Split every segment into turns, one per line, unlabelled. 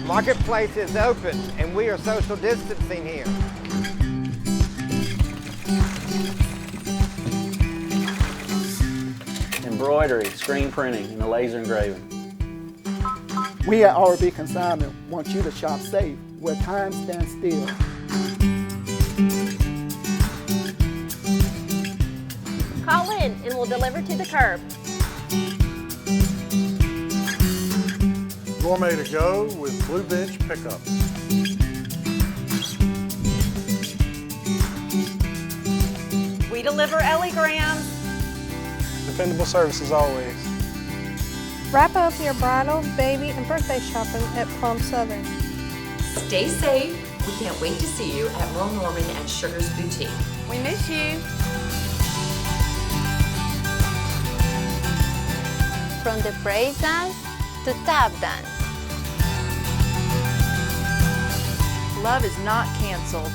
Marketplace is open and we are social distancing here.
Embroidery, screen printing, and the laser engraving.
We at our B Consignment want you to shop safe where time stands still.
Call in and we'll deliver to the curb.
Gourmet to go with Blue Bench pickup.
We deliver LaGrange.
Dependable service as always.
Wrap up your bridal, baby, and birthday shopping at Plum Southern.
Stay safe. We can't wait to see you at Merle Norman and Sugar's Boutique.
We miss you.
From the praise dance to tap dance.
Love is not canceled.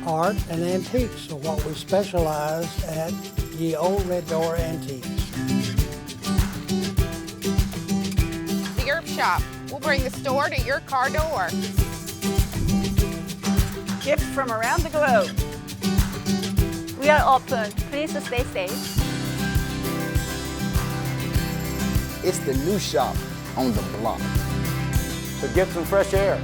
Art and antiques are what we specialize at Ye Old Red Door Antiques.
The Herb Shoppe will bring the store to your car door.
Gifts from around the globe. We are open. Please stay safe.
It's the new shop on the block.
So get some fresh air.